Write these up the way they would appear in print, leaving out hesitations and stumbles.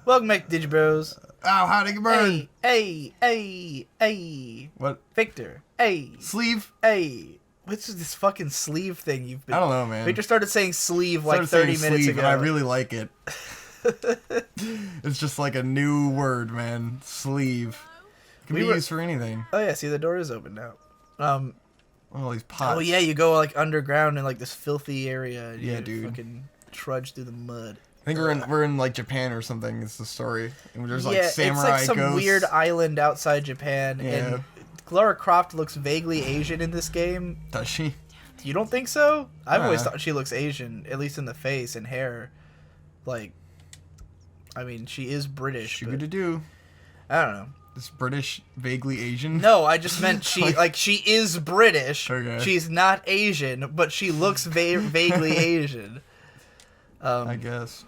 Welcome back to Digi Bros. Ow, how'd it burn? Hey. What? Victor. Hey. Sleeve? Hey. What's this fucking sleeve thing you've been... I don't know, man. Victor started saying sleeve like 30 minutes ago. And I really like it. It's just like a new word, man. Sleeve. It can be used for anything. Oh, yeah. See, the door is open now. All these pots. Oh, yeah. You go like underground in like this filthy area. And yeah, you dude. Fucking trudge through the mud. I think we're in like Japan or something. It's the story. And there's like samurai it's like some ghosts. weird island outside Japan. Yeah. And Lara Croft looks vaguely Asian in this game. Does she? You don't think so? I've always thought she looks Asian, at least in the face and hair. Like, I mean, she is British. Shoo-to-do. I don't know. Is British vaguely Asian? No, I just meant she she is British. Okay. She's not Asian, but she looks vaguely Asian. I guess.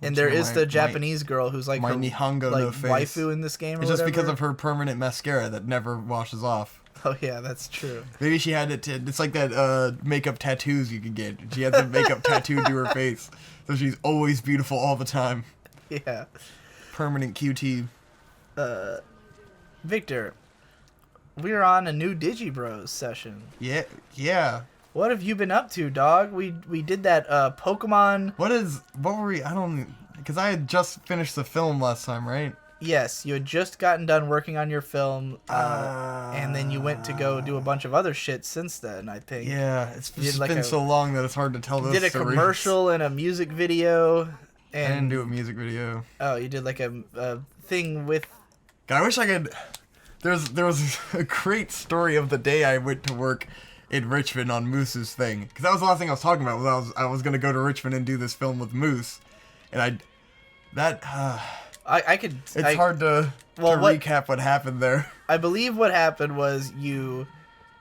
And there is the Japanese girl who's like my her, Nihongo like no face. waifu in this game. Or it's just whatever. because of her permanent mascara that never washes off. Oh yeah, that's true. Maybe she had it. It's like that makeup tattoos you can get. She has a makeup tattooed to her face, so she's always beautiful all the time. Yeah. Permanent QT. Victor, we're on a new Digi Bros session. Yeah. What have you been up to, dog? We did that Pokemon. What were we? I don't, because I had just finished the film last time, right? Yes, you had just gotten done working on your film, and then you went to go do a bunch of other shit since then, I think. Yeah, it's been so long that it's hard to tell those stories. You did a commercial and a music video. And, I didn't do a music video. Oh, you did like a thing with... God, I wish I could... There was a great story of the day I went to work in Richmond on Moose's thing. Because that was the last thing I was talking about. I was going to go to Richmond and do this film with Moose. And I could... It's hard to recap what happened there. I believe what happened was you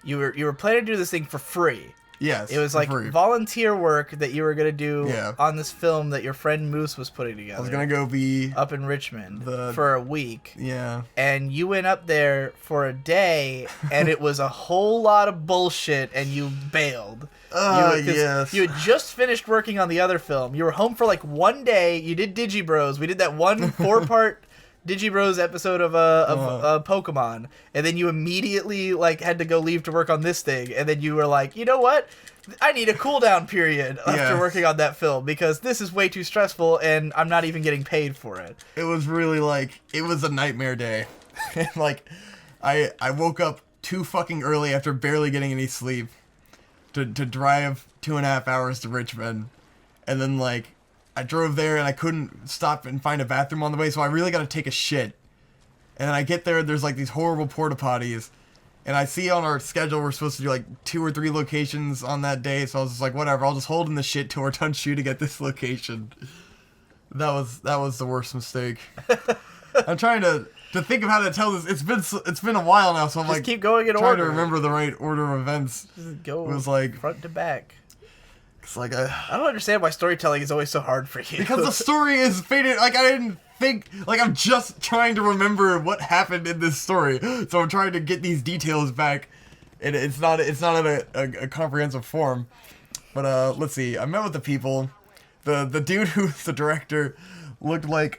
were planning to do this thing for free. Yes, it was like free. Volunteer work that you were gonna do Yeah. on this film that your friend Moose was putting together. I was gonna go be up in Richmond for a week. Yeah, and you went up there for a day, and it was a whole lot of bullshit, and you bailed. Yes. You had just finished working on the other film. You were home for like one day. You did Digi Bros. We did that one 4-part Digi Bros episode of Pokemon, and then you immediately like had to go leave to work on this thing, and then you were like, you know what? I need a cooldown period after working on that film because this is way too stressful, and I'm not even getting paid for it. It was really it was a nightmare day. And I woke up too fucking early after barely getting any sleep to drive 2.5 hours to Richmond, and then I drove there and I couldn't stop and find a bathroom on the way, so I really got to take a shit. And then I get there, there's these horrible porta potties, and I see on our schedule we're supposed to do 2 or 3 locations on that day, so I was just like, whatever, I'll just hold in the shit till we're done shooting at this location. That was the worst mistake. I'm trying to think of how to tell this. It's been a while now, so I'm just keep going in trying order. to remember the right order of events. Just go. It was front to back. It's I don't understand why storytelling is always so hard for you. Because the story is faded. I didn't think. I'm just trying to remember what happened in this story. So I'm trying to get these details back, and it's not in a comprehensive form. But let's see. I met with the people. The dude who's the director looked like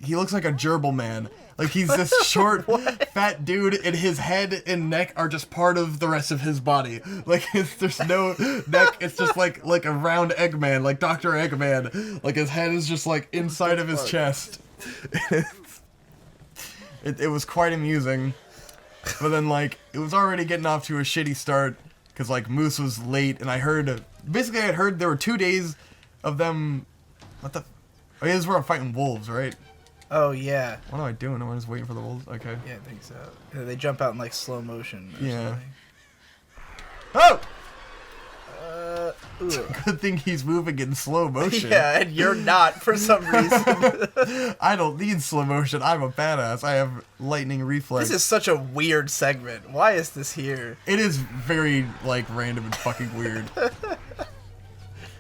he looks like a gerbil man. He's this short, fat dude, and his head and neck are just part of the rest of his body. There's no neck. It's just like a round Eggman, like Dr. Eggman. His head is just inside of his chest. It was quite amusing. But then it was already getting off to a shitty start because Moose was late, and I heard there were 2 days of them. What the? Oh yeah, this is where I'm fighting wolves, right? Oh, yeah. What am I doing? Am I just waiting for the wolves? Okay. Yeah, I think so. Yeah, they jump out in, slow motion. Yeah. Oh! Ooh. Good thing he's moving in slow motion. Yeah, and you're not for some reason. I don't need slow motion. I'm a badass. I have lightning reflex. This is such a weird segment. Why is this here? It is very, random and fucking weird.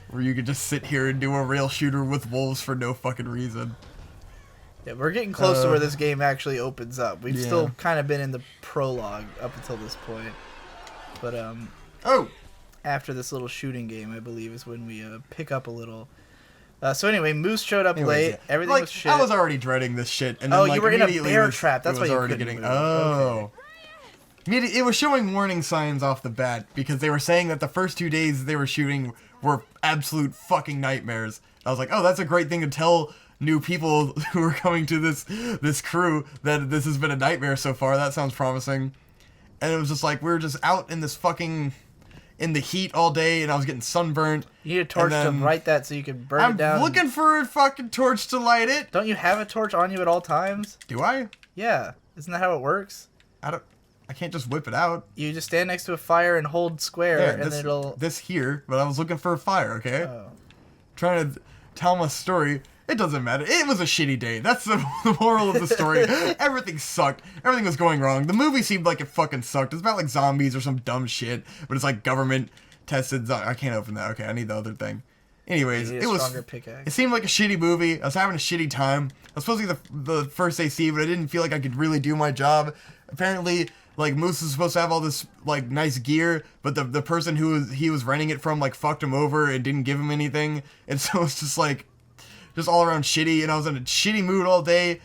Where you could just sit here and do a rail shooter with wolves for no fucking reason. Yeah, we're getting close to where this game actually opens up. We've still kind of been in the prologue up until this point. But, after this little shooting game, I believe, is when we pick up a little. So anyway, Moose showed up Anyways, late. yeah. Everything was shit. I was already dreading this shit, and then, Oh, like, you were in a immediately bear trap. That's it why was you already couldn't getting. move. Oh. Okay. It was showing warning signs off the bat because they were saying that the first 2 days they were shooting were absolute fucking nightmares. I was like, oh, that's a great thing to tell new people who are coming to this crew that this has been a nightmare so far. That sounds promising. And it was just like we were just out in this fucking in the heat all day, and I was getting sunburnt. You need a torch to light that so you can burn it down. I'm looking for a fucking torch to light it. Don't you have a torch on you at all times? Do I? Yeah. Isn't that how it works? I can't just whip it out. You just stand next to a fire and hold square, and it'll... This here, but I was looking for a fire, okay? Oh. Trying to tell my story. It doesn't matter. It was a shitty day. That's the moral of the story. Everything sucked. Everything was going wrong. The movie seemed like it fucking sucked. It's about like zombies or some dumb shit, but it's like government tested. I can't open that. Okay, I need the other thing. Anyways, it seemed like a shitty movie. I was having a shitty time. I was supposed to be the first day see, but I didn't feel like I could really do my job. Apparently, like, Moose is supposed to have all this, like, nice gear, but the person he was renting it from, like, fucked him over and didn't give him anything. And so it's just, like, just all around shitty, and I was in a shitty mood all day.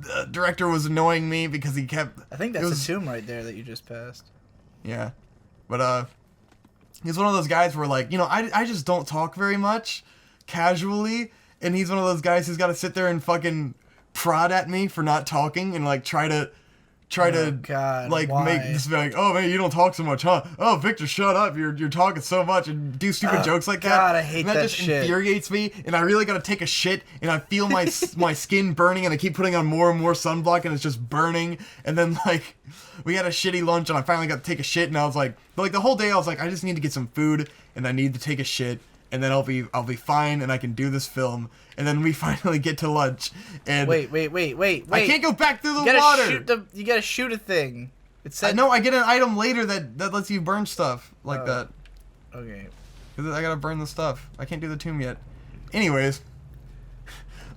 The director was annoying me because he kept... I think that's a tomb right there that you just passed. Yeah. But, he's one of those guys where, like, you know, I just don't talk very much, casually, and he's one of those guys who's got to sit there and fucking prod at me for not talking and, like, try to God, like why? make this be like, oh man, you don't talk so much, huh? Oh, Victor, shut up! You're talking so much, and do stupid jokes like that. God, I hate and that just shit. infuriates me, and I really gotta take a shit, and I feel my my skin burning, and I keep putting on more and more sunblock, and it's just burning. And then like we had a shitty lunch, and I finally got to take a shit, and I was like the whole day I was like, I just need to get some food, and I need to take a shit, and then I'll be fine, and I can do this film. And then we finally get to lunch, and wait! I can't go back through the water. You gotta shoot a thing. It said I get an item later that lets you burn stuff like that. Okay. Cause I gotta burn the stuff. I can't do the tomb yet. Anyways,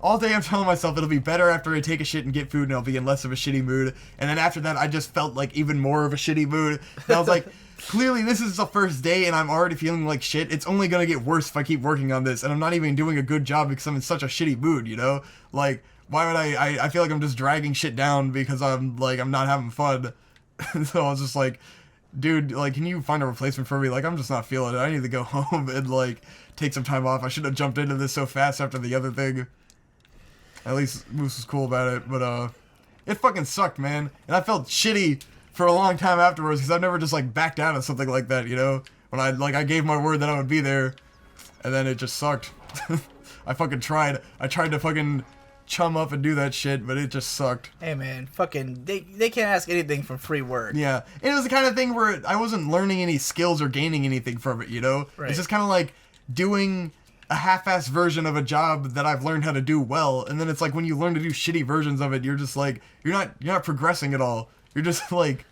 all day I'm telling myself it'll be better after I take a shit and get food, and I'll be in less of a shitty mood. And then after that, I just felt like even more of a shitty mood. And I was like, clearly this is the first day, and I'm already feeling like shit. It's only gonna get worse if I keep working on this, and I'm not even doing a good job because I'm in such a shitty mood. You know, like why would I feel like I'm just dragging shit down because I'm not having fun. So I was just like, dude, like, can you find a replacement for me? Like, I'm just not feeling it. I need to go home and, like, take some time off. I should have jumped into this so fast after the other thing. At least Moose was cool about it, but, it fucking sucked, man. And I felt shitty for a long time afterwards, because I've never just, like, backed down on something like that, you know? When I gave my word that I would be there, and then it just sucked. I fucking tried. I tried to fucking chum up and do that shit, but it just sucked. Hey man, fucking they can't ask anything for free work. Yeah, and it was the kind of thing where I wasn't learning any skills or gaining anything from it, you know? Right. It's just kind of like doing a half-assed version of a job that I've learned how to do well, and then it's like when you learn to do shitty versions of it, you're just like, you're not progressing at all. You're just like,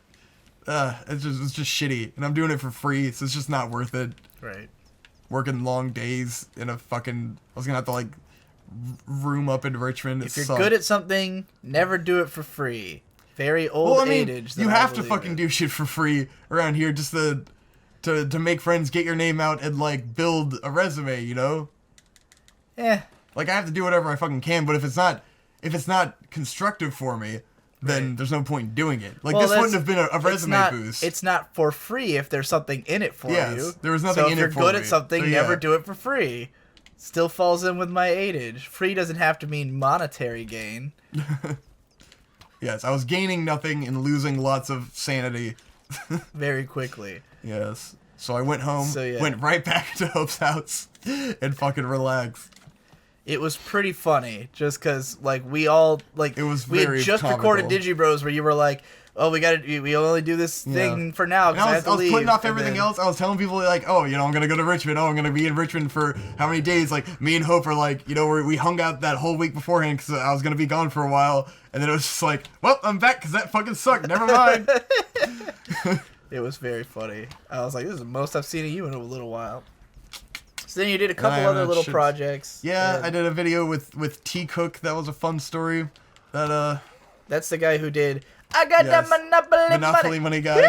it's just shitty, and I'm doing it for free, so it's just not worth it. Right. Working long days in a fucking, I was gonna have to like room up in Richmond. If you're good at something, never do it for free. Very old adage. You have to fucking do shit for free around here just to make friends, get your name out, and like build a resume, you know? Yeah. Like I have to do whatever I fucking can, but if it's not constructive for me, then there's no point in doing it. Like this wouldn't have been a resume boost. It's not for free if there's something in it for you. There was nothing in it for me. So if you're good at something, never do it for free. Still falls in with my adage. Free doesn't have to mean monetary gain. Yes, I was gaining nothing and losing lots of sanity. Very quickly. Yes. So I went home, went right back to Hope's house, and fucking relaxed. It was pretty funny, just because, like, we had just recorded Digi Bros where you were like, oh, we only do this thing for now because I have to leave. I was putting off everything else. I was telling people, like, oh, you know, I'm going to go to Richmond. Oh, I'm going to be in Richmond for how many days? Like, me and Hope are like, you know, we hung out that whole week beforehand because I was going to be gone for a while. And then it was just like, well, I'm back because that fucking sucked. Never mind. It was very funny. I was like, this is the most I've seen of you in a little while. So then you did a couple other little projects. Yeah, I did a video with T Cook. That was a fun story. That's the guy who did I got the Monopoly money guy.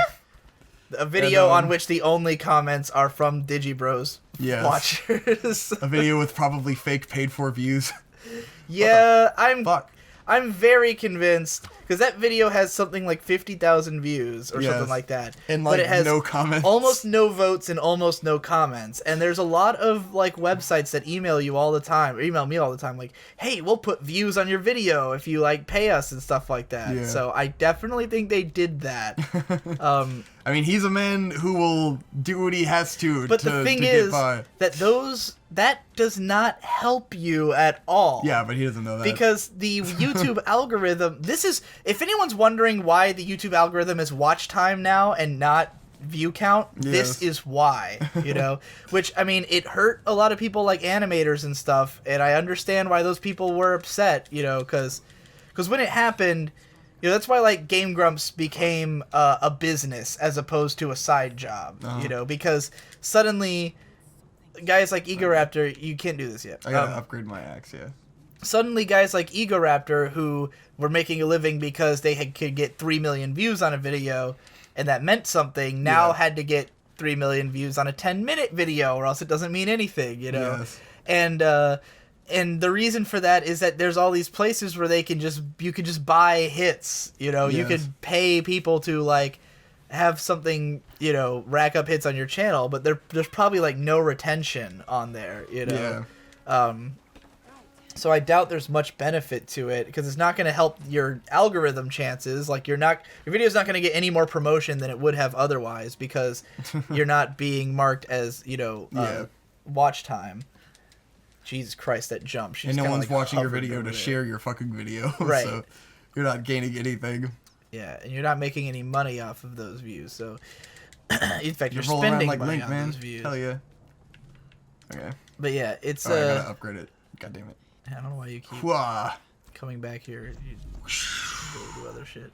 A video on which the only comments are from Digi Bros Yes. watchers. A video with probably fake paid for views. Yeah, Fuck. I'm very convinced because that video has something like 50,000 views or something like that, and but like it has no comments, almost no votes and almost no comments. And there's a lot of like websites that email you all the time, or email me all the time, like, "Hey, we'll put views on your video if you like pay us and stuff like that." Yeah. So I definitely think they did that. I mean, he's a man who will do what he has to. But to, the thing to is get by. that does not help you at all. Yeah, but he doesn't know that. Because the YouTube algorithm, if anyone's wondering why the YouTube algorithm is watch time now and not view count, this is why, you know? Which, I mean, it hurt a lot of people like animators and stuff, and I understand why those people were upset, you know, because when it happened, you know, that's why, like, Game Grumps became a business as opposed to a side job, you know, because suddenly guys like Egoraptor, you can't do this yet. I gotta upgrade my axe, yeah. Suddenly guys like Egoraptor, who were making a living because they could get 3 million views on a video, and that meant something, now had to get 3 million views on a 10-minute video, or else it doesn't mean anything, you know? Yes. And the reason for that is that there's all these places where you can just buy hits, you know? You could pay people to, like, have something, you know, rack up hits on your channel, but there's probably, like, no retention on there, you know? Yeah. So I doubt there's much benefit to it, because it's not going to help your algorithm chances. Like, your video's not going to get any more promotion than it would have otherwise, because you're not being marked as, you know, watch time. Jesus Christ, that jump. She's and no one's like watching your video to share your fucking video. Right. So you're not gaining anything. Yeah, and you're not making any money off of those views. So, in fact, you're rolling around spending like money Link, on man. those views. Hell yeah. Okay. But yeah, it's I gotta upgrade it. God damn it. I don't know why you keep Whoa. coming back here. You go do other shit.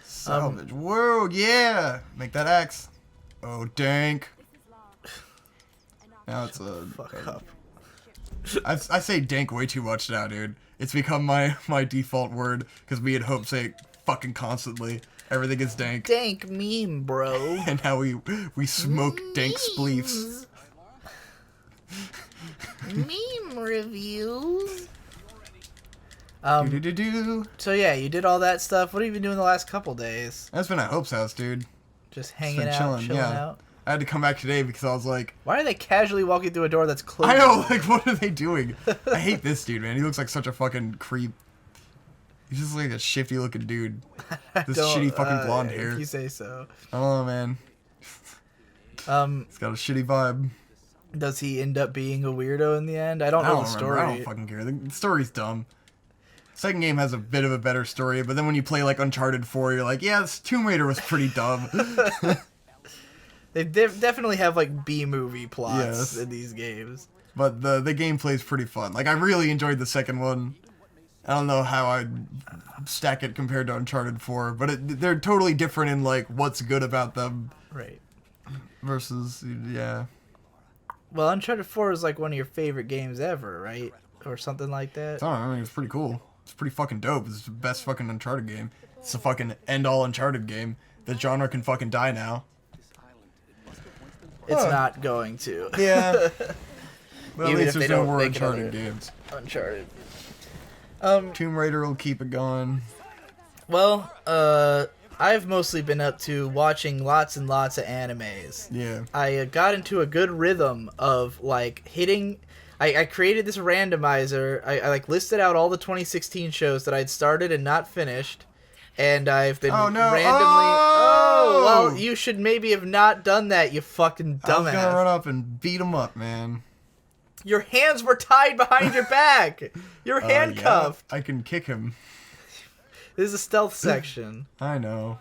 Salvage. Whoa, yeah. Make that axe. Oh, dank. Now it's a... Fuck up. I say dank way too much now, dude. It's become my default word, because me and Hope say it fucking constantly. Everything is dank. Dank meme, bro. And how we smoke dank spleefs. Meme reviews. Do-do-do-do. So yeah, you did all that stuff. What have you been doing the last couple days? That's been at Hope's house, dude. Just Just hanging been out, chilling yeah. out. I had to come back today because I was like... Why are they casually walking through a door that's closed? I know, like, what are they doing? I hate this dude, man. He looks like such a fucking creep. He's just like a shifty looking dude. This shitty fucking blonde hair. If you say so. I don't know, man. It's got a shitty vibe. Does he end up being a weirdo in the end? I don't know the story. I don't fucking care. The story's dumb. Second game has a bit of a better story, but then when you play like Uncharted 4, you're like, yeah, this Tomb Raider was pretty dumb. They definitely have like B-movie plots in these games. But the gameplay's pretty fun. Like, I really enjoyed the second one. I don't know how I'd stack it compared to Uncharted 4, but they're totally different in like what's good about them. Right. Versus, yeah. Well, Uncharted 4 is like one of your favorite games ever, right? Or something like that. I don't know, I mean, it's pretty cool. It's pretty fucking dope. It's the best fucking Uncharted game. It's the fucking end-all Uncharted game. The genre can fucking die now. It's not going to. Yeah. But at Even least if they there's no don't more make Uncharted another games. Uncharted. Tomb Raider will keep it going. Well, I've mostly been up to watching lots and lots of animes. Yeah. I got into a good rhythm of like hitting. I created this randomizer. I like listed out all the 2016 shows that I'd started and not finished, and I've been randomly. Oh, well, you should maybe have not done that, you fucking dumbass. I was gonna run up and beat him up, man. Your hands were tied behind your back. You're handcuffed. Yeah, I can kick him. This is a stealth section. I know.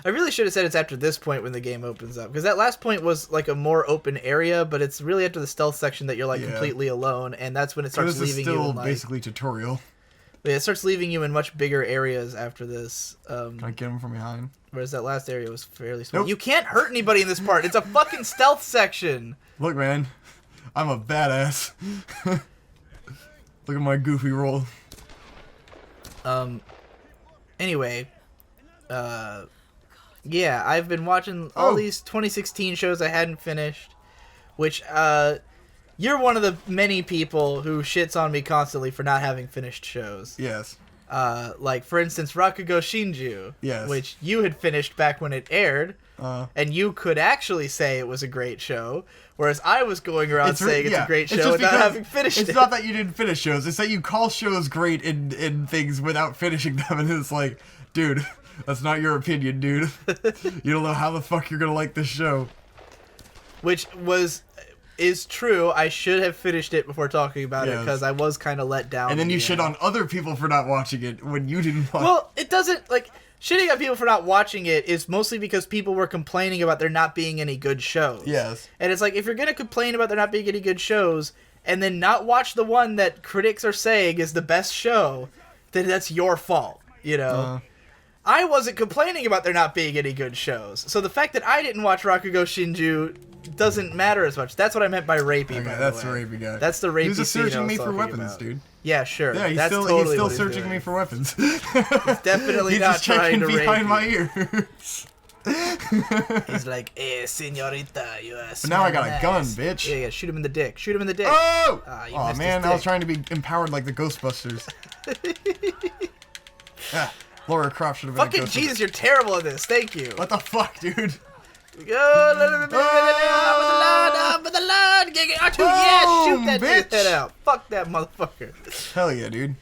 I really should have said it's after this point when the game opens up, because that last point was like a more open area, but it's really after the stealth section that you're like completely alone, and that's when it starts leaving you in like, basically tutorial. Yeah, it starts leaving you in much bigger areas after this. Can I get him from behind? Whereas that last area was fairly small. Nope. You can't hurt anybody in this part. It's a fucking stealth section. Look, man, I'm a badass. Look at my goofy roll. Anyway, yeah, I've been watching all these 2016 shows I hadn't finished, which you're one of the many people who shits on me constantly for not having finished shows. Yes. Like, for instance, Rakugo Shinju. Yes. Which you had finished back when it aired. And you could actually say it was a great show, whereas I was going around saying it's a great show and not having finished it. It's not that you didn't finish shows. It's that you call shows great in things without finishing them. And it's like, dude, that's not your opinion, dude. You don't know how the fuck you're going to like this show. Which is true. I should have finished it before talking about it because I was kind of let down. And then you shit on other people for not watching it when you didn't watch it. Well, it doesn't, like, shitting on people for not watching it is mostly because people were complaining about there not being any good shows. Yes. And it's like, if you're going to complain about there not being any good shows and then not watch the one that critics are saying is the best show, then that's your fault, you know? I wasn't complaining about there not being any good shows. So the fact that I didn't watch Rakugo Shinju doesn't matter as much. That's what I meant by rapey. Okay, that's the rapey guy. That's the rapey. He's just searching me for weapons, about. dude. Yeah, sure. Yeah, he's still searching me for weapons. He's definitely he's not just trying checking to behind rape my ears. He's like, señorita, you are. But now I got a gun, bitch. Yeah, shoot him in the dick. Shoot him in the dick. Oh! Oh man, I was trying to be empowered like the Ghostbusters. Laura Croft should have been fucking Jesus, you're terrible at this. Thank you. What the fuck, dude? Go, with the line. Yeah, shoot that dude's head out. Fuck that motherfucker. Hell yeah, dude.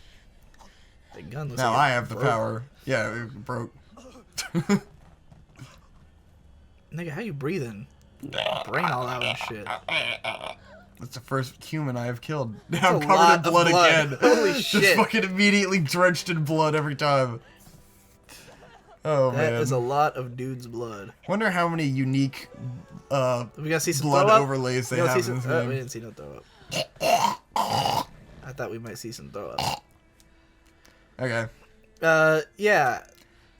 The gun now I have the power. Yeah, it broke. Nigga, how you breathing? Brain all out and shit. That's the first human I have killed. That's I'm covered in blood again. Holy shit. Just fucking immediately drenched in blood every time. Oh, man. That is a lot of dude's blood. Wonder how many unique we gotta see some blood overlays they have in this game. We didn't see no throw up. I thought we might see some throw up. Okay. Yeah.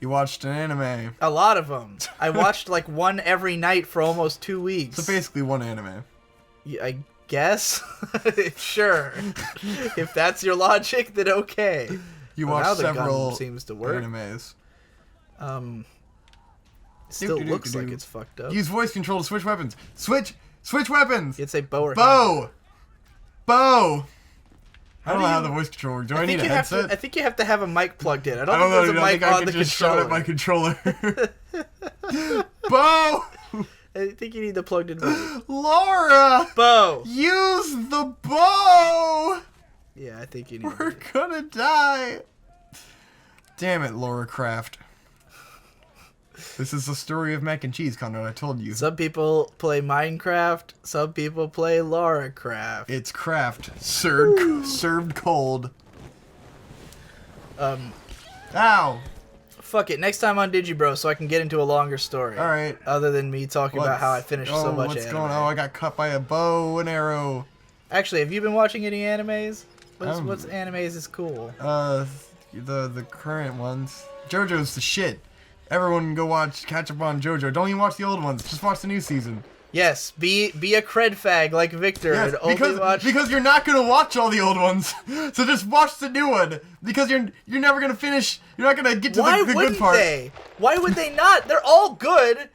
You watched an anime. A lot of them. I watched like one every night for almost 2 weeks. So basically one anime. Yeah, I guess. Sure. If that's your logic, then okay. You watched several seems to work. animes. Still looks like it's fucked up. Use voice control to switch weapons. Switch weapons. You'd say bow or bow. Bow. I don't know how the voice control works. Do I need a headset? I think you have to have a mic plugged in. I don't know. think there's a mic on the just controller. shout at my controller. Bow. I think you need the plugged in mic. Laura. Bow. Use the bow. Yeah, I think you need. We're gonna die. Damn it, Laura Croft. This is the story of mac and cheese, Conrad. I told you. Some people play Minecraft. Some people play Lara Craft. It's craft served cold. Ow. Fuck it. Next time on Digibro, so I can get into a longer story. All right. Other than me talking about how I finished so much what's anime. going on? Oh, I got cut by a bow and arrow. Actually, have you been watching any animes? What's animes is cool? The current ones. JoJo's the shit. Everyone go catch up on JoJo. Don't even watch the old ones. Just watch the new season. Yes, be a cred fag like Victor and only watch because you're not gonna watch all the old ones. So just watch the new one because you're never gonna finish. You're not gonna get to the good part. Why would they not? They're all good.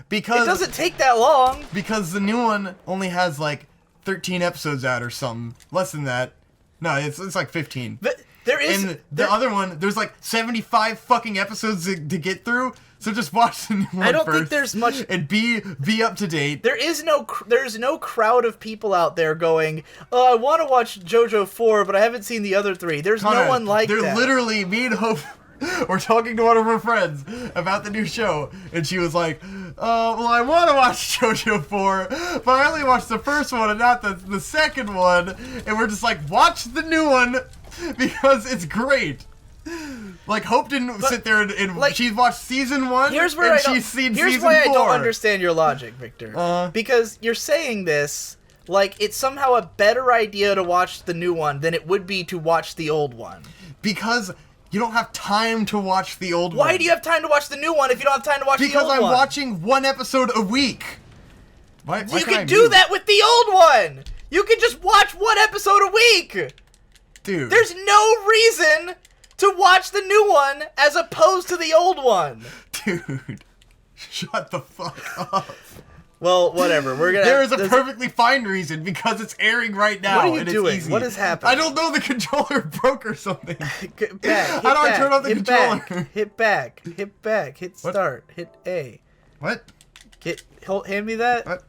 Because it doesn't take that long. Because the new one only has like 13 episodes out or something. Less than that. No, it's like 15. But the other one, there's like 75 fucking episodes to get through. So just watch the new one I don't first think there's much, and be up to date. There's no crowd of people out there going, "Oh, I want to watch JoJo 4, but I haven't seen the other 3." There's no one like that. They're literally me and Hope. We're talking to one of her friends about the new show, and she was like, well, I want to watch JoJo 4, but I only watched the first one and not the second one. And we're just like, watch the new one because it's great. Like, Hope didn't sit there and like, she's watched season 1 here's where and she's seen season 4. Here's why I don't understand your logic, Victor. Because you're saying this like it's somehow a better idea to watch the new one than it would be to watch the old one. Because you don't have time to watch the old one. Why do you have time to watch the new one if you don't have time to watch the old one? Because I'm watching one episode a week. Why you can do that with the old one. You can just watch one episode a week. Dude. There's no reason to watch the new one as opposed to the old one. Dude. Shut the fuck up. Well, whatever. We're gonna. There is a perfectly fine reason because it's airing right now. What are you and doing? It's easy. What is happening? I don't know. The controller broke or something. Back. How do I turn on the controller? Hit back. Hit back. Hit What? start. Hit A. What? Hand me that. What?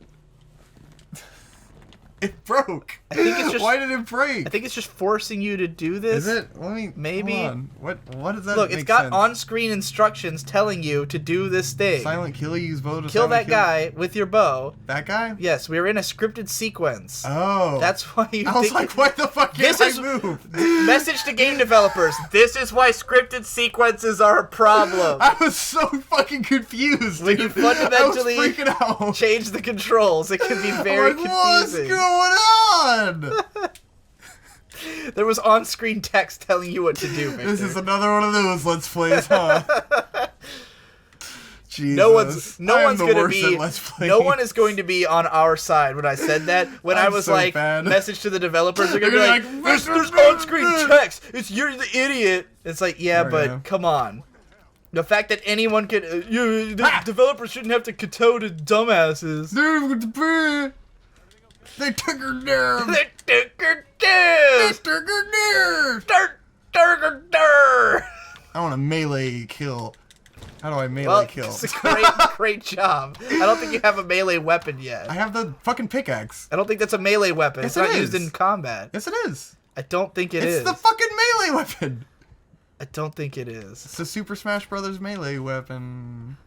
It broke. I think it's just. Why did it break? I think it's just forcing you to do this. Is it? Let me. Maybe. Hold on. What does that? Look, make it's got sense? on-screen instructions telling you to do this thing. Silent kill. Use bow to Kill silent that guy with your bow. That guy? Yes, we are in a scripted sequence. Oh. That's why you I was think like, why the fuck can't This is- I move? Message to game developers. This is why scripted sequences are a problem. I was so fucking confused. When dude. you fundamentally I was freaking out. change the controls, it can be very I'm like, what's confusing. going on? There was on-screen text telling you what to do, Victor. This is another one of those Let's Plays, huh? Jesus. No one's I am the gonna worst be at Let's Plays. no one is going to be on our side when I said that. When I I'm was so like bad. message to the developers, they're gonna be They're like, gonna be there's like, on-screen text. It's you're the idiot. It's like, yeah, There we but go. come on. The fact that anyone could the developers shouldn't have to kowtow to dumbasses. They took her down. They took her They down. took her down. I want a melee kill. How do I melee Well, kill? it's a great job. I don't think you have a melee weapon yet. I have the fucking pickaxe. I don't think that's a melee weapon. Yes, It's not it used is. in combat. Yes, it is. I don't think it is. It's the fucking melee weapon. I don't think it is. It's the Super Smash Brothers melee weapon.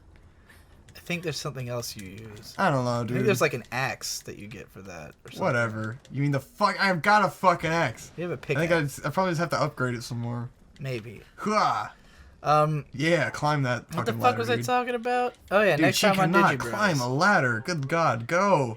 I think there's something else you use. I don't know, I dude. think there's like an axe that you get for that or something. Whatever. You mean the fuck? I've got a fucking axe. You have a I pickaxe. think I probably just have to upgrade it some more. Maybe. Hua. Yeah, climb that fucking What the fuck ladder, was I dude. talking about? Oh yeah, Dude, next she time on cannot Digi Bros. climb a ladder. Good God, go.